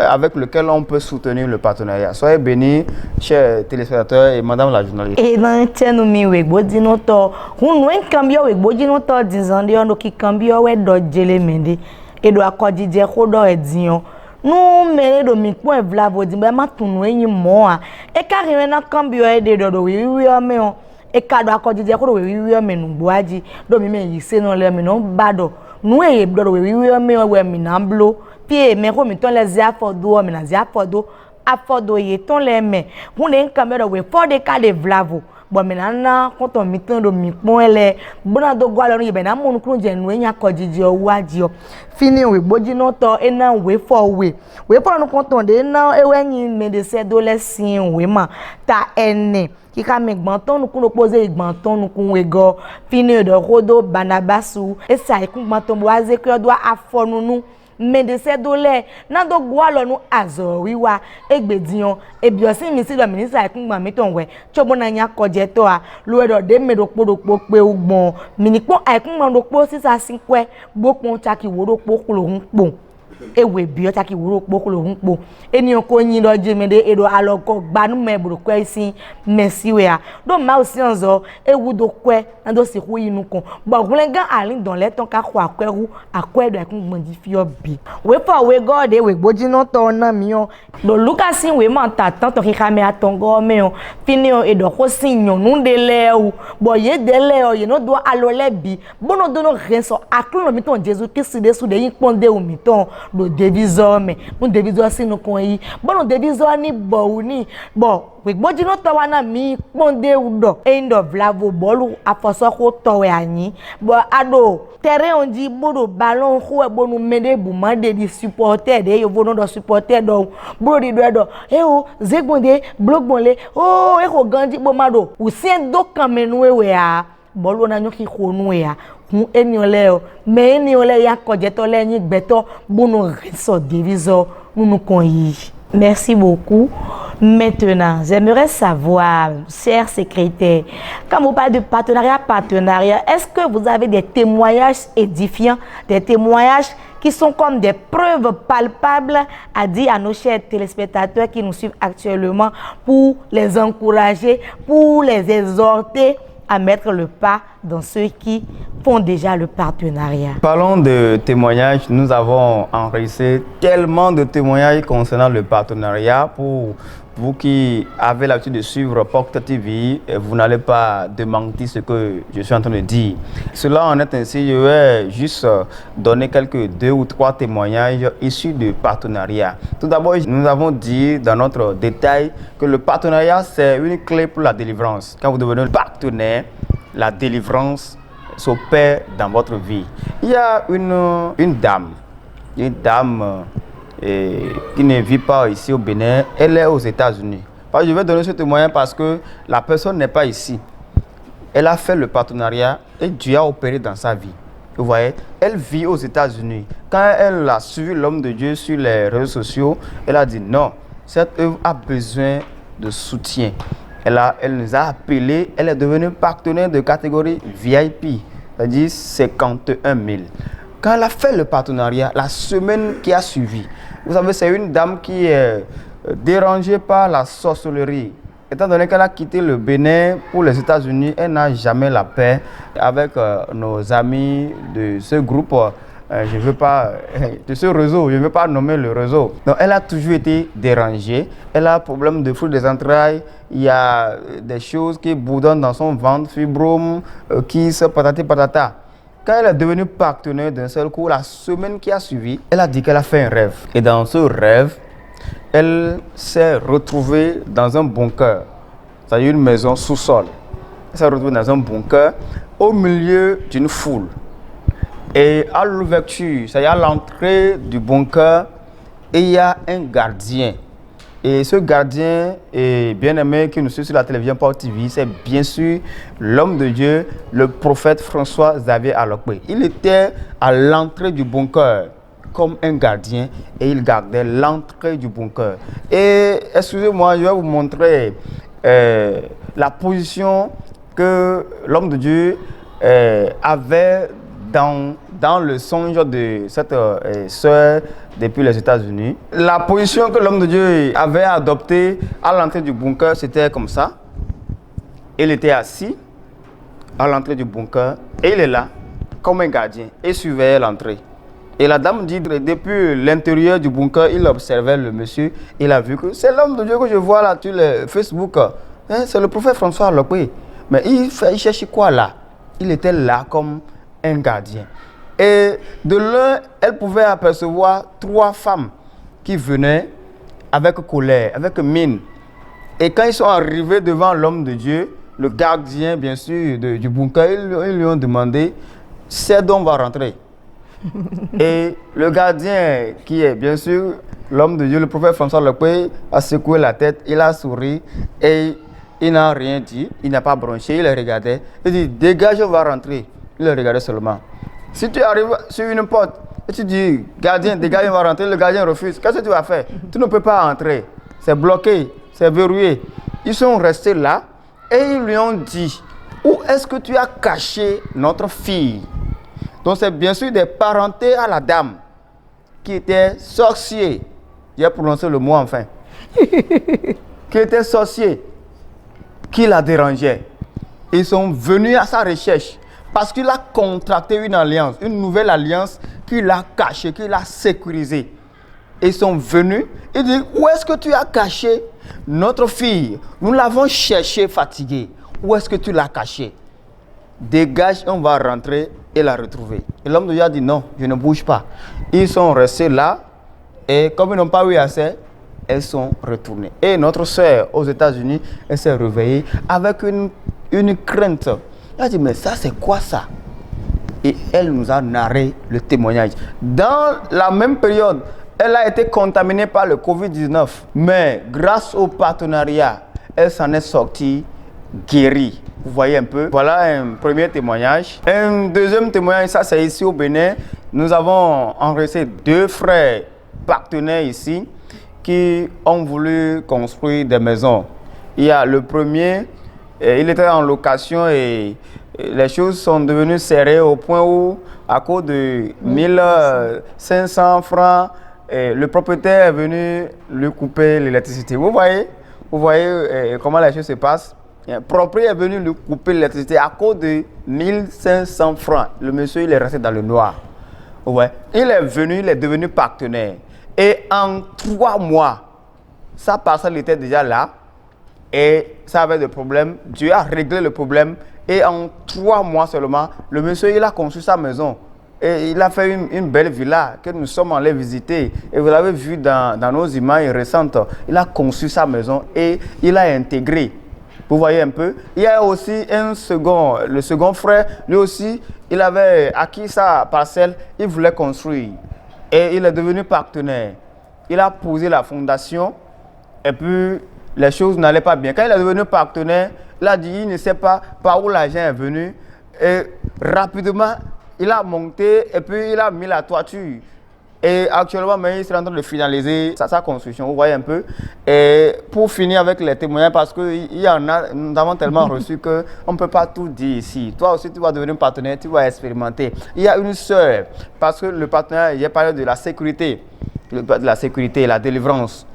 avec lesquels on peut soutenir le partenariat. Soyez bénis, chers téléspectateurs et madame la journaliste. Et dans tiens mi wegbo dinoto, hunu en cambio wegbo dinoto dizandi ono ki cambio we do jele mende. E do akodi je kodo edion. Nou mene do mi po evla vodi ba matunu enyi mo a e ka rewe na cambio e de do wi me on e ka do akodi je ko do wi me nu gboaji do mi me yi se no le mi no bado nu e do wi me we mi na blo pie me ko mi ton le zia fodo mi na zia fodo afodo ye ton le me hune cambio do we for de ka de vlavo bon maintenant quand on mitan do mi pon ele bona do gwa lo ni be na mo nu kru je nu enya kojiji owu aji o fini we boji no to e na we for we for no quand on de na e we yin me de se do le sin we ma ta ene ki ka me gbon ton nu kun pose igbon ton nu kun we go fini do rodo banabasu e sa ikun gbon ton bo aze ki do afonu nu medese dole na do gwa lo nu azo wiwa egbediyan ebiosin mi si do minister ikungba mi ton we chobo na nya koje to a lo do de medopodopò pe ugbon mi ni pon aikungba dopò sisa sinkwe gbopon chaki woropò kulohun pon ewe bi o chaki woropò kulohun pon eniyan ko yin do jemede edo aloko gbanu mebro kwe sin mercy we a do ma osi onzo ewu do kwe na do si ku inu kon bo gunlega alin don le ton ka ko akweru akwedo ikungba ji fi obi we for we god e we gboji no to na mi o do lukasin we ma ta tan to ki kamera tongo me o fini o edo ko sin yon nu de le o bo ye de le o ye no do alole bi bono do no renso aklo mi ton jesus kisi de su de yin ponde o mi ton do devizo me mu devizo sinu kon yi bono devizo ni bo ni bo we gboji no to wa na mi ponde udo end of lavo bolu afoso ko to we anyi bo ado terrain onji bodo ballon ko e bonu mede bu ma de di supporter de yo bono do supporter do bro di do e o zegbonde blogbonle o e ko ganji bo mado o sien do kamenu we a bolu na nyoki ko nu e a kun eni ole o me eni ole ya koje to le yin gbeto bono reso diviso nunu kon yi. Merci beaucoup. Maintenant, j'aimerais savoir, chers secrétaires, quand vous parlez de partenariat, est-ce que vous avez des témoignages édifiants, des témoignages qui sont comme des preuves palpables à dire à nos chers téléspectateurs qui nous suivent actuellement pour les encourager, pour les exhorter à mettre le pas dans ceux qui font déjà le partenariat? Parlons de témoignages. Nous avons enregistré tellement de témoignages concernant le partenariat. Pour vous qui avez l'habitude de suivre Porte TV, vous n'allez pas démentir ce que je suis en train de dire. Cela en est ainsi, je vais juste donner quelques 2 ou 3 témoignages issus du partenariat. Tout d'abord, nous avons dit dans notre détail que le partenariat, c'est une clé pour la délivrance. Quand vous devenez partenaire, la délivrance s'opère dans votre vie. Il y a une dame qui ne vit pas ici au Bénin, elle est aux États-Unis. Je vais donner ce témoignage parce que la personne n'est pas ici. Elle a fait le partenariat et Dieu a opéré dans sa vie. Vous voyez, elle vit aux États-Unis. Quand elle a suivi l'homme de Dieu sur les réseaux sociaux, elle a dit non, cette œuvre a besoin de soutien. Elle nous a appelés, elle est devenue partenaire de catégorie VIP, c'est-à-dire 51 000. Quand elle a fait le partenariat, la semaine qui a suivi, Vous savez, c'est une dame qui est dérangée par la sorcellerie. Étant donné qu'elle a quitté le Bénin pour les États-Unis, elle n'a jamais la paix avec nos amis de ce groupe. Je veux pas, de ce réseau, je ne veux pas nommer le réseau. Donc, elle a toujours été dérangée. Elle a un problème de flux des entrailles. Il y a des choses qui bourdonnent dans son ventre, fibrome, qui se patati patata. Quand elle est devenue partenaire d'un seul coup, la semaine qui a suivi, elle a dit qu'elle a fait un rêve. Et dans ce rêve, elle s'est retrouvée dans un bunker, c'est-à-dire une maison sous-sol. Elle s'est retrouvée dans un bunker au milieu d'une foule. Et à l'ouverture, c'est-à-dire à l'entrée du bunker, il y a un gardien. Et ce gardien est bien aimé qui nous suit sur la télévision Port TV, c'est bien sûr l'homme de Dieu, le prophète François Xavier Alokwe. Il était à l'entrée du bunker comme un gardien et il gardait l'entrée du bunker. Et excusez-moi, je vais vous montrer la position que l'homme de Dieu avait dans le songe de cette sœur depuis les États-Unis. La position que l'homme de Dieu avait adoptée à l'entrée du bunker, c'était comme ça. Il était assis à l'entrée du bunker et il est là, comme un gardien, et surveillait l'entrée. Et la dame dit, depuis l'intérieur du bunker, il observait le monsieur. Il a vu que c'est l'homme de Dieu que je vois là sur le Facebook. Hein, c'est le prophète François Alokwe. Mais il cherche quoi là? Il était là comme un gardien. Et de l'un, elle pouvait apercevoir 3 femmes qui venaient avec colère, avec mine. Et quand ils sont arrivés devant l'homme de Dieu, le gardien, bien sûr, du bunker, ils lui ont demandé, c'est donc on va rentrer. Et le gardien, qui est bien sûr l'homme de Dieu, le prophète François Alokwe, a secoué la tête, il a souri et il n'a rien dit, il n'a pas bronché, il les regardait. Il dit, dégage, on va rentrer. Il les regardait seulement. Si tu arrives sur une porte et tu dis, gardien, dégage, on va rentrer, le gardien refuse, qu'est-ce que tu vas faire? Tu ne peux pas entrer, c'est bloqué, c'est verrouillé. Ils sont restés là et ils lui ont dit, où est-ce que tu as caché notre fille? Donc c'est bien sûr des parentés à la dame qui était sorcier. J'ai prononcé le mot enfin. Qui était sorcier, qui la dérangeait. Ils sont venus à sa recherche parce qu'il a contracté une alliance, une nouvelle alliance qu'il a cachée, qu'il a sécurisée. Ils sont venus et disent, où est-ce que tu as caché notre fille? Nous l'avons cherchée fatiguée. Où est-ce que tu l'as cachée? Dégage, on va rentrer et la retrouver. Et l'homme de Dieu a dit non, je ne bouge pas. Ils sont restés là et comme ils n'ont pas eu assez, elles sont retournées. Et notre sœur aux États-Unis, elle s'est réveillée avec une crainte. Elle a dit mais ça c'est quoi ça? Et elle nous a narré le témoignage. Dans la même période, elle a été contaminée par le Covid-19. Mais grâce au partenariat, elle s'en est sortie guérie. Vous voyez un peu. Voilà un premier témoignage. Un deuxième témoignage, ça c'est ici au Bénin. Nous avons enregistré 2 frères partenaires ici qui ont voulu construire des maisons. Il y a le premier, il était en location et les choses sont devenues serrées au point où, à cause de 1500 francs, le propriétaire est venu lui couper l'électricité. Vous voyez comment les choses se passent. Le propriétaire est venu lui couper l'électricité à cause de 1500 francs. Le monsieur, il est resté dans le noir. Ouais. Il est venu, il est devenu partenaire. Et en 3 mois, sa parcelle était déjà là. Et ça avait des problèmes. Dieu a réglé le problème. Et en 3 mois seulement, le monsieur, il a construit sa maison. Et il a fait une belle villa que nous sommes allés visiter. Et vous l'avez vu dans nos images récentes. Il a construit sa maison et il a intégré. Vous voyez un peu. Il y a aussi le second frère, lui aussi, il avait acquis sa parcelle, il voulait construire. Et il est devenu partenaire. Il a posé la fondation et puis les choses n'allaient pas bien. Quand il est devenu partenaire, il a dit, il ne sait pas par où l'argent est venu. Et rapidement, il a monté et puis il a mis la toiture. Et actuellement, il est en train de finaliser sa construction, vous voyez un peu. Et pour finir avec les témoignages, parce qu'il y en a, nous avons tellement reçu qu'on ne peut pas tout dire ici. Toi aussi, tu vas devenir partenaire, tu vas expérimenter. Il y a une sœur, parce que le partenaire, il a parlé de la sécurité. la sécurité et la délivrance.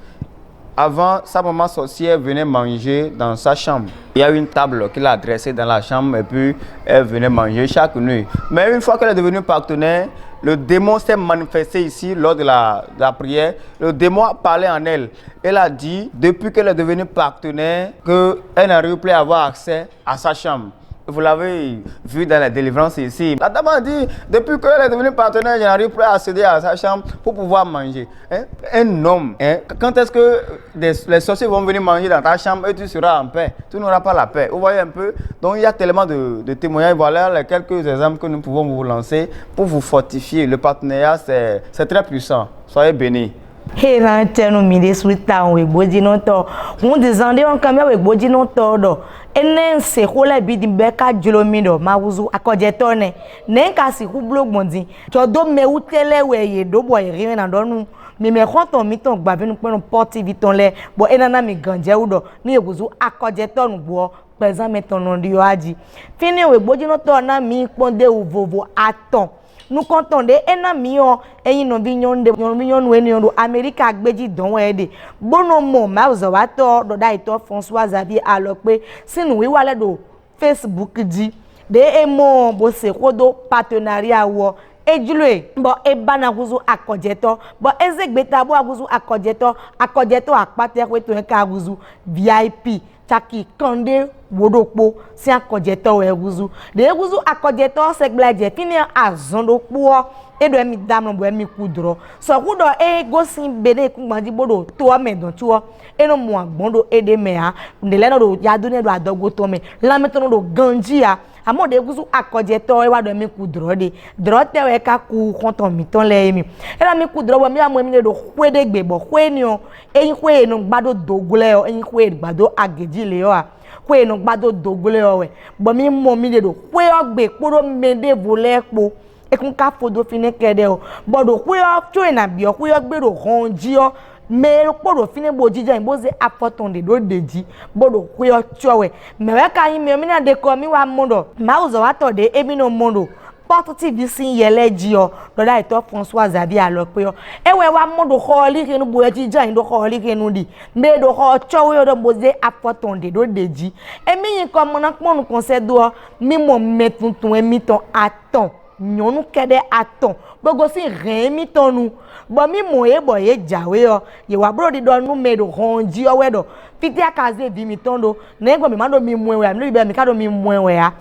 Avant, sa maman sorcière venait manger dans sa chambre. Il y a une table qu'il a dressée dans la chambre et puis elle venait manger chaque nuit. Mais une fois qu'elle est devenue partenaire, le démon s'est manifesté ici lors de la prière. Le démon a parlé en elle. Elle a dit, depuis qu'elle est devenue partenaire, qu'elle n'arrive plus à avoir accès à sa chambre. Vous l'avez vu dans la délivrance ici. La dame a dit, depuis qu'elle est devenue partenaire, je n'arrive plus à accéder à sa chambre pour pouvoir manger. Hein? Un homme, hein? Quand est-ce que les sorciers vont venir manger dans ta chambre et tu seras en paix? Tu n'auras pas la paix. Vous voyez un peu? Donc il y a tellement de témoignages. Voilà les quelques exemples que nous pouvons vous lancer pour vous fortifier. Le partenariat, c'est très puissant. Soyez bénis. Hey, là, tiens, nous midi suita, on est beau non to. On descendait en caméra avec beau non to do. Enen se kola bi di beka jolomido mawuzu akojetone. Nenka si ku blog mondi. To do me utele we ye do boy riwe na donu. Mi me konton mi ton gba binu pe no porti viton le. Bo enana mi ganje udo. Ni eguzu akojetonu bo. Pezan meton no di yo aji. Fini we boji no to na mi ponde uvovo aton. Nous comptons des ennemis et nous vignons de Amérique agbeji don ede bono mo ma uzawato do daito François Xavier alors que si nous wale do Facebook di de emo bo se kodo partenariat wo ejulwe bo ebana kuzu akojeto bo ezegbeta bo aguzu akojeto akpate kweto enka aguzu VIP Taki kande wodokpo si akojeto eguzu de eguzu akojeto seglaje fini azondokpo edo emi damno bo emi kudro so kudo gosi bede kungbandi bodo to amedon tuo eno mu agbondo ede mea ndele no do yadune do adogo to me lametono do ganjia amo de eguzu akojeto e wado emi kudro de drote we ka ku konton mi ton le emi era mi kudro bo mi amo emi do kwedegbe bo kweni o eyin kwe no gbado dogule o eyin kwe gbado ageji le o a kwe no gbado dogule o we bo mi mo mi de do kwe ogbe poro mede volepo ekun ka fodo fine kede o bodo kwe o twe na bi o kwe o gbero honji o me poro fine bojija imboze apotonde do deji bodo kwe o twe me ka yin me na de ko mi wa mondo ma uzo wa to de ebi no mondo Porto TV sin yeleji o do da ito François Xavier alo pe o ewe wa mondo ko li kenu bojija ndo ko li kenu di me do ko twe o do boze apotonde do deji emi yin ko mo na ponu konsedo mi mo metuntun emi ton aton nyonu kede aton bogo si remi tonu bo mi mo e bo ye jawe o ye wa bro di do nu me do honji o wedo fiti akaze bi mi tondo na ego mi ma do mi muewe am no bi mi ka do mi muewe a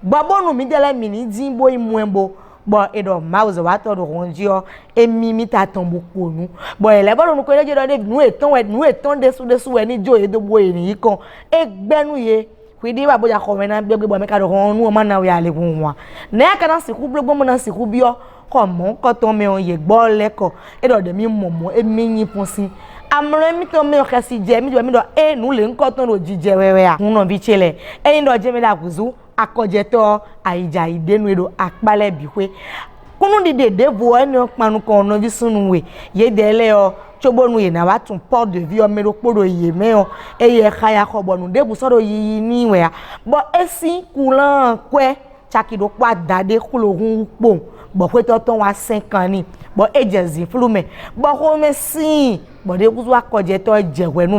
gbabonu mi dele mi ni dimbo imuembo bo edo mauzo wa to do honji o emi mi ta ton bokonu bo ele bo nu ko leje do de nu eton desu we ni jo e do bo eni kan egbenu ye kwidi ba boja ko mena gbegbe bo me ka do honu o ma na we ale gun wa na ka na siku gbegbo mo na siku bi o ko mo ko ton me on ye gbo leko edo de mi momo emi yin fun si amre mi to me o kasi je mi do nu le nko ton ro jije wewe a hun no bi chele eyin do je me da kuzu akojeto aija idenu edo akpale biwe kunu dide vo eni opanu kan no bi sunu we ye dele o chobonu ye na wa tun port de vie o mero poro ye me o eye khaya ko bonu debu soro yi ni we a bo esi kulan kwe chakido pa dade kulohun po bo pe to ton wa 5 an ni bo ejezi flume bo ko me sin bo de kuzu akojeto jewenu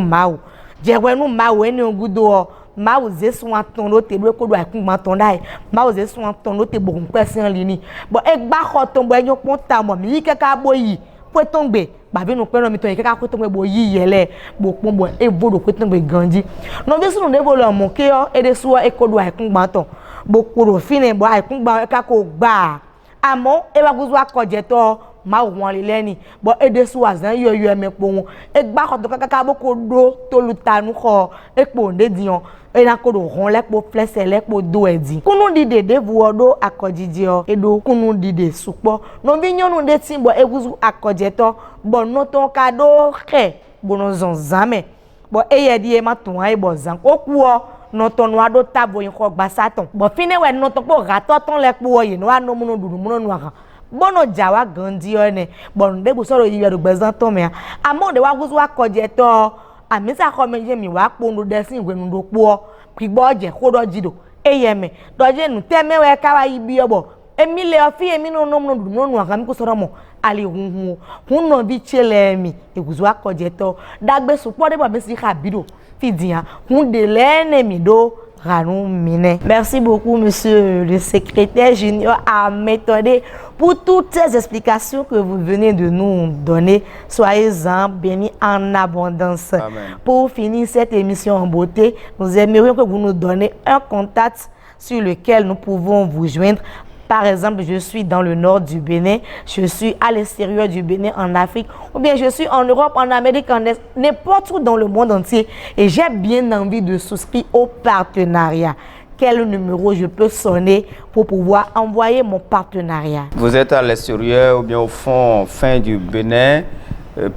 mawo eni ogudo o ma uze sun aton lo te lo kodo aikun ma ton dai ma uze sun aton lo te bogun pesin li ni bo egba ko ton bo eyan pon ta mo mi keka boyi po ton gbe babi nu pe ran mi ton keka ko ton gbe bo yi yele bo pon bo e bodo ko ton gbe ganji no bi sunu de volo mo ke o ede suwo e kodo aikun ma ton bo koro fine bo aikun gba ka ko gba amo e wa guzu akoje to ma won le leni bo ede su azan yo emepo won egba ko to kaka bo ko do tolutanu ko epo nde diyan ena ko do hon lepo flese lepo do edi kunu dide de vu odo akojije o edo kunu dide supo no bi nyonu de tin bo eguzu akoje to bo no to ka do ke bono zonzame bo eye di e ma tun ai bo zan ko ku o no to no ado tabo yin ko gba satan bo fine we no to po ga to ton lepo o yin no anu mu no dudu mu no aka bono jawa gandi one bon de bu soro yi yeru gbezan to me amo de wa guzu akoje to amisa ko meje mi wa pondo desin igwenu do po pigbo je ko do jido eyeme do je nu teme we ka wa ibi obo emi le ofi emi no no no dudu no aka mi ko soro mo ali hunhu hunno bi chelemi eguzo akojeto dagbe supo de ba si kabido fidia hunde lene mi do ranou mine. Merci beaucoup monsieur le secrétaire junior Améthodé pour toutes ces explications que vous venez de nous donner. Soyez-en bénis en abondance. Amen. Pour finir cette émission en beauté, nous aimerions que vous nous donniez un contact sur lequel nous pouvons vous joindre. Par exemple, je suis dans le nord du Bénin, je suis à l'extérieur du Bénin en Afrique, ou bien je suis en Europe, en Amérique, en Est, n'importe où dans le monde entier. Et j'ai bien envie de souscrire au partenariat. Quel numéro je peux sonner pour pouvoir envoyer mon partenariat? Vous êtes à l'extérieur ou bien au fin du Bénin,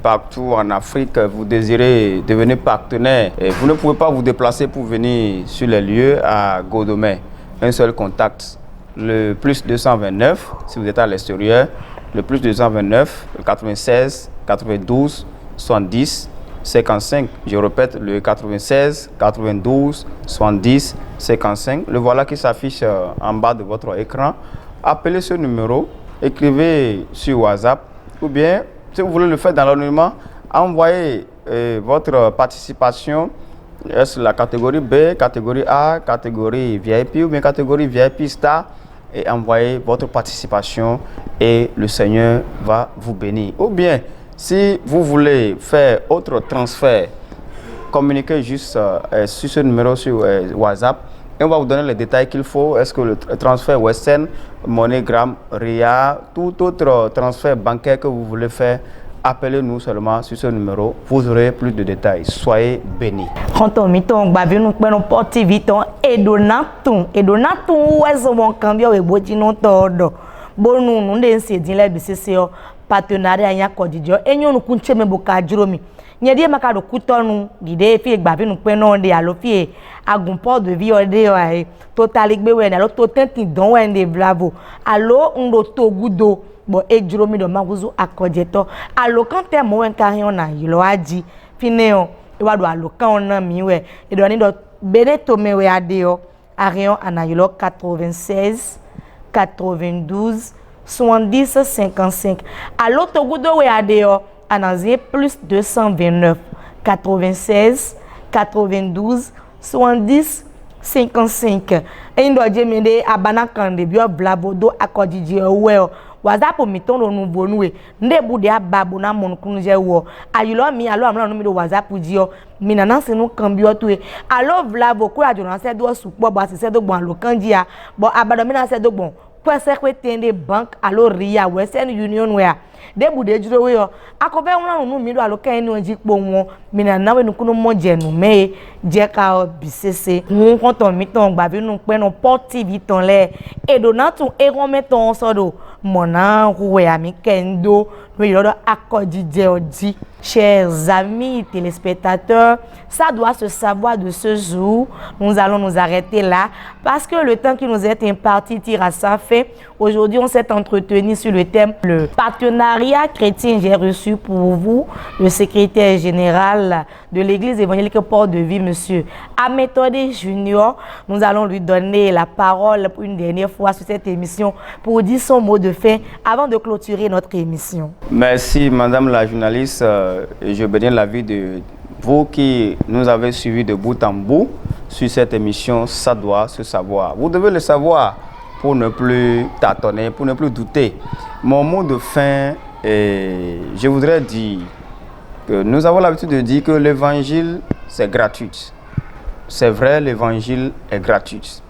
partout en Afrique, vous désirez devenir partenaire. Et vous ne pouvez pas vous déplacer pour venir sur les lieux à Godomé. Un seul contact. Le plus 229, si vous êtes à l'extérieur, le plus 229, 96, 92, 70, 55. Je répète, le 96, 92, 70, 55. Le voilà qui s'affiche en bas de votre écran. Appelez ce numéro, écrivez sur WhatsApp, ou bien, si vous voulez le faire dans l'anonymat, envoyez votre participation. Est-ce la catégorie B, catégorie A, catégorie VIP ou bien catégorie VIP Star, et envoyez votre participation et le Seigneur va vous bénir. Ou bien, si vous voulez faire autre transfert, communiquez juste sur ce numéro sur WhatsApp et on va vous donner les détails qu'il faut. Est-ce que le transfert Western, MoneyGram, RIA, tout autre transfert bancaire que vous voulez faire, appelez-nous seulement sur ce numéro, vous aurez plus de détails. Soyez bénis. Quand miton bavi nous prenons porte viton et donaton où est-ce mon cambio et bodino todo bon nous den se din la BCC partenariat nya kodidio enyo nu kunche me boka jiromi nyedi maka do kutonu gide fi bavi nous prenons de alo fi agun port de vie ode o total gbe we na lo to tentin don we de bravo alo ndo to gudo bo ejiromi do maguzu akojeto alo kan te mo en karion na yilo aji fineo iwa do alo kan ona mi we e do ni do bene to me we adeo arion anayilo 96 92 70 55 alo to gudo we adeo anazien plus 229 96 92 70 55 e ndo je mende abana kan de bio blabodo akodije we WhatsApp mi ton no bonu we nde bude ababo na mon kunu je wo ayilo mi alo amla no mi do WhatsApp ji o mi na na se no kan bi o to e alo vlavo ko ajo na se do supo bo se do gbon alo kan ji a bo abado mi na se do gbon pese kwe tende bank alo RIA Western Union we a de bude juro we o akobe won nu mi do alo kan ni o ji po won mi na na we nu kunu mo je nu me je ka o bisese won kon ton mi ton gba bi nu pe no Port TV ton le e do na tun e ron meton so do mona roué ami kendo nous y oji. Chers amis téléspectateurs, ça doit se savoir de ce jour. Nous allons nous arrêter là parce que le temps qui nous est imparti tire à sa fin. Aujourd'hui, on s'est entretenu sur le thème le partenariat chrétien. J'ai reçu pour vous le secrétaire général de l'église évangélique Port de Vie, monsieur Améthodé Junior. Nous allons lui donner la parole pour une dernière fois sur cette émission pour dire son mot de fin avant de clôturer notre émission. Merci madame la journaliste. Je bénis la vie de vous qui nous avez suivis de bout en bout sur cette émission. Ça doit se savoir. Vous devez le savoir pour ne plus tâtonner, pour ne plus douter. Mon mot de fin, je voudrais dire que nous avons l'habitude de dire que l'évangile, c'est gratuit. C'est vrai, l'évangile est gratuit.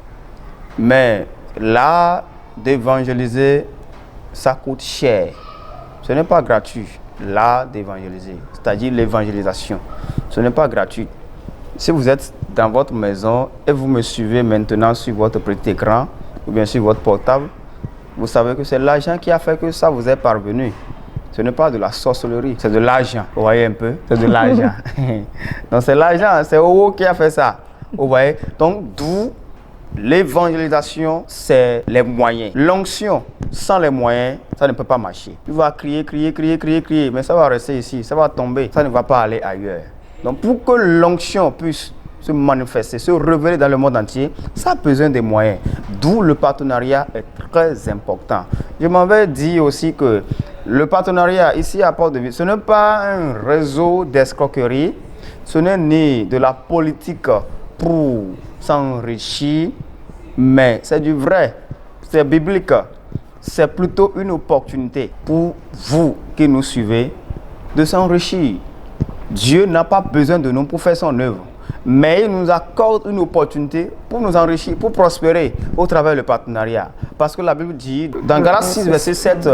Mais l'art d'évangéliser, ça coûte cher. Ce n'est pas gratuit, l'art d'évangéliser, c'est-à-dire l'évangélisation. Ce n'est pas gratuit. Si vous êtes dans votre maison et vous me suivez maintenant sur votre petit écran ou bien sur votre portable, vous savez que c'est l'argent qui a fait que ça vous est parvenu. Ce n'est pas de la sorcellerie, c'est de l'argent. Vous voyez un peu? C'est de l'argent. Donc c'est l'argent, c'est Owo qui a fait ça. Vous voyez? Donc d'où l'évangélisation, c'est les moyens. L'onction, sans les moyens, ça ne peut pas marcher. Tu vas crier, mais ça va rester ici, ça va tomber, ça ne va pas aller ailleurs. Donc pour que l'onction puisse se manifester, se révéler dans le monde entier, ça a besoin des moyens. D'où le partenariat est très important. Je m'avais dit aussi que Le partenariat ici à Port-de-Ville, ce n'est pas un réseau d'escroquerie, ce n'est ni de la politique pour s'enrichir, mais c'est du vrai, c'est biblique. C'est plutôt une opportunité pour vous qui nous suivez de s'enrichir. Dieu n'a pas besoin de nous pour faire son œuvre, mais il nous accorde une opportunité pour nous enrichir, pour prospérer au travers du partenariat. Parce que la Bible dit, dans Galates 6, verset 7,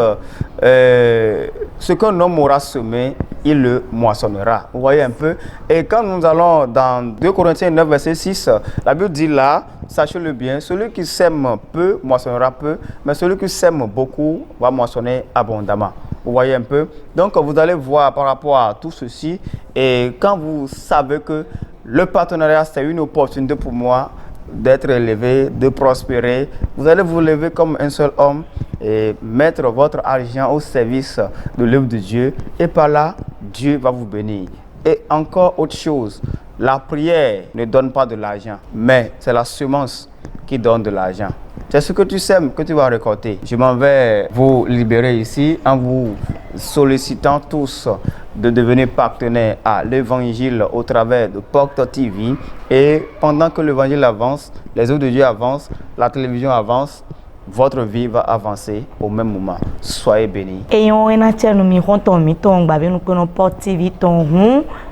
ce qu'un homme aura semé, il le moissonnera. Vous voyez un peu? Et quand nous allons dans 2 Corinthiens 9, verset 6, la Bible dit là, sachez-le bien, celui qui sème peu moissonnera peu, mais celui qui sème beaucoup va moissonner abondamment. Vous voyez un peu? Donc vous allez voir par rapport à tout ceci, et quand vous savez que le partenariat c'est une opportunité pour moi d'être élevé, de prospérer, vous allez vous lever comme un seul homme et mettre votre argent au service de l'œuvre de Dieu, et par là, Dieu va vous bénir. Et encore autre chose, la prière ne donne pas de l'argent, mais c'est la semence qui donne de l'argent. C'est ce que tu sèmes que tu vas récolter. Je m'en vais vous libérer ici en vous sollicitant tous de devenir partenaires à l'évangile au travers de Porte TV. Et pendant que l'évangile avance, les œuvres de Dieu avancent, la télévision avance, votre vie va avancer au même moment. Soyez bénis. Et on a tenu nous mironton miton bavé nous connaissons Porte TV ton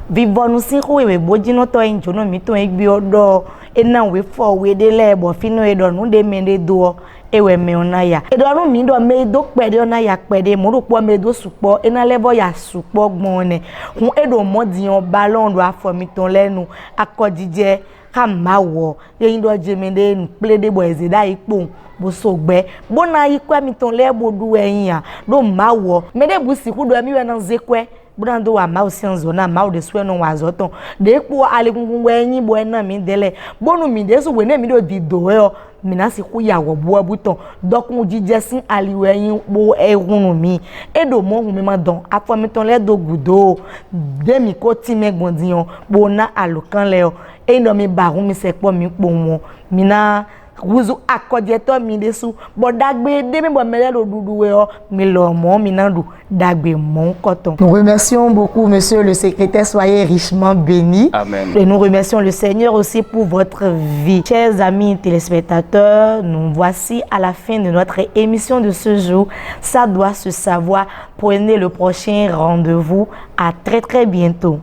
vivons nous si we bodino to enjono miton egbi odo ena we for we de lebo fino edo nu de mende do ewe me onaya edo nu mi do me do pede onaya pede mo ro po me do supo ena lebo ya supo gbon ne hun edo modiyan ballon do afo miton lenu akojije ka mawo yin do je mende nu plede bo ezida ipo bo sogbe bo na ikwa miton lebo du eyin a do mawo mede bu siku do mi we na zekwe Brando wa ma osi nzona ma o de swe no wa zoton de po alegungun wenyin bo na mi dele bonu mi de so we na mi do dido e o mi na si ku yawo bo abuton dokun jije sin aliweyin bo ehunu mi edo mo hun mi ma don afo mi ton le do gudo de mi ko ti megbon diyan bo na alokan le o e ndo mi ba hun mi se po mi po won mi na wuzu akojeto mi desu bo dagbe de mi bo mele lo dudu we o mi lo mo mi nandu dagbe mon coton. Nous remercions beaucoup monsieur le secrétaire, soyez richement béni. Amen. Et nous remercions le Seigneur aussi pour votre vie. Chers amis téléspectateurs, nous voici à la fin de notre émission de ce jour. Ça doit se savoir. Prenez le prochain rendez-vous. À très bientôt.